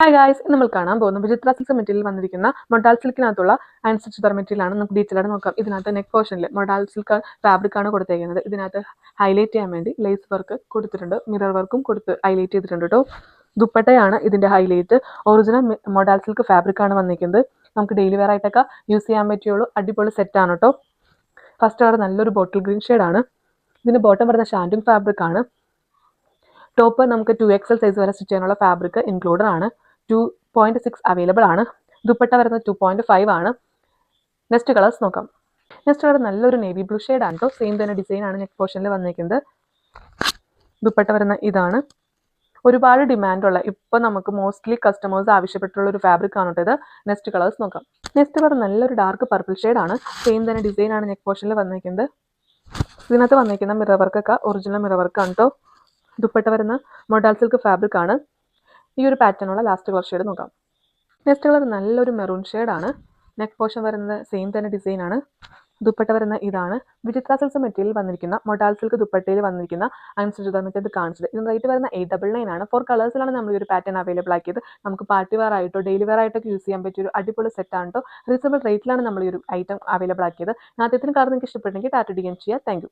Hi guys, നമ്മൾ കാണാൻ പോകുന്ന വിചിത്ര സിൽക്ക് മെറ്റീരിയൽ വന്നിരിക്കുന്ന മൊഡാൾ സിൽക്കിനകത്തുള്ള അയൺ സ്റ്റിച്ച് മെറ്റീരിയലാണ്. നമുക്ക് ഡീറ്റെയിൽ ആയിട്ട് നോക്കാം. ഇതിനകത്ത് നെക്ക് പോർഷനിൽ മൊഡാൾ സിൽക്ക് ഫാബ്രിക് ആണ് കൊടുത്തേക്കുന്നത്. ഇതിനകത്ത് ഹൈലൈറ്റ് ചെയ്യാൻ വേണ്ടി ലേസ് വർക്ക് കൊടുത്തിട്ടുണ്ട്, മിറർ വർക്കും കൊടുത്ത് ഹൈലൈറ്റ് ചെയ്തിട്ടുണ്ട് കേട്ടോ. ദുപ്പട്ടയാണ് ഇതിന്റെ highlight. Original modal silk fabric ആണ് വന്നിരിക്കുന്നത്. നമുക്ക് ഡെയിലി വെയർ ആയിട്ടൊക്കെ യൂസ് ചെയ്യാൻ പറ്റിയുള്ളൂ. അടിപൊളി സെറ്റ് ആണ് കേട്ടോ. ഫസ്റ്റ് കളർ നല്ലൊരു ബോട്ടിൽ ഗ്രീൻ ഷെയ്ഡാണ്. ഇതിന് ബോട്ടം വരുന്ന ഷാൻഡൂൺ ഫാബ്രിക് ആണ്. ടോപ്പ് നമുക്ക് 2XL സൈസ് വരെ സ്റ്റിച്ച് ചെയ്യാനുള്ള ഫാബ്രിക് ഇൻക്ലൂഡഡ് ആണ്. 2.6 അവൈലബിൾ ആണ്. ദുപ്പട്ട വരുന്നത് 2.5 ആണ്. നെക്സ്റ്റ് കളേഴ്സ് നോക്കാം. നെക്സ്റ്റ് കളർ നല്ലൊരു നേവി ബ്ലൂ ഷെയ്ഡ് ആണ് കേട്ടോ. സെയിം തന്നെ ഡിസൈൻ ആണ് നെക്ക് പോർഷനിൽ വന്നിരിക്കുന്നത്. ദുപ്പട്ട വരുന്ന ഇതാണ്. ഒരുപാട് ഡിമാൻഡുള്ള, ഇപ്പോൾ നമുക്ക് മോസ്റ്റ്ലി കസ്റ്റമേഴ്സ് ആവശ്യപ്പെട്ടുള്ള ഒരു ഫാബ്രിക് ആണ് കേട്ടോ ഇത്. നെക്സ്റ്റ് കളേഴ്സ് നോക്കാം. നെക്സ്റ്റ് കളർ നല്ലൊരു ഡാർക്ക് പർപ്പിൾ ഷെയ്ഡ് ആണ്. സെയിം തന്നെ ഡിസൈൻ ആണ് നെക്ക് പോർഷനിൽ വന്നിരിക്കുന്നത്. ഇതിനകത്ത് വന്നിരിക്കുന്ന മിറർ വർക്കൊക്കെ ഒറിജിനൽ മിറർ വർക്ക് ആണ് കേട്ടോ. ദുപ്പട്ട വരുന്ന മൊഡാൾ സിൽക്ക് ഫാബ്രിക് ആണ്. ഈ ഒരു പാറ്റേണുള്ള ലാസ്റ്റ് കളർ ഷെയ്ഡ് നോക്കാം. നെക്സ്റ്റ് കളർ നല്ലൊരു മെറൂൺ ഷെയ്ഡാണ്. നെക്ക് പോർഷൻ വരുന്നത് സെയിം തന്നെ ഡിസൈൻ ആണ്. ദുപ്പട്ട വരുന്ന ഇതാണ്. വിചിത്ര സിൽക്ക് മെറ്റീരിയൽ വന്നിരിക്കുന്ന മൊഡാൾ സിൽക്ക് ദുപ്പട്ടയിൽ വന്നിരിക്കുന്ന അനുസരിച്ച് ഇത് കാണിച്ചത്. ഇതിന് റേറ്റ് വരുന്ന 899 ആണ്. 4 കളേഴ്സിലാണ് നമ്മൾ ഈ ഒരു പാറ്റേൺ അവൈലബിൾ ആക്കിയത്. നമുക്ക് പാർട്ടി വെയർ ആയിട്ടോ ഡെയിലി വെയർ ആയിട്ടൊക്കെ യൂസ് ചെയ്യാൻ പറ്റിയ ഒരു അടിപൊളി സെറ്റ് ആണ് കേട്ടോ. റീസണബിൾ റേറ്റിലാണ് നമ്മൾ ഈ ഒരു ഐറ്റം അവൈലബിൾ ആക്കിയത്. ആദ്യത്തിന് കളർ നിങ്ങൾക്ക് ഇഷ്ടപ്പെട്ടെങ്കിൽ ടാറ്റ DM ചെയ്യുക. Thank you.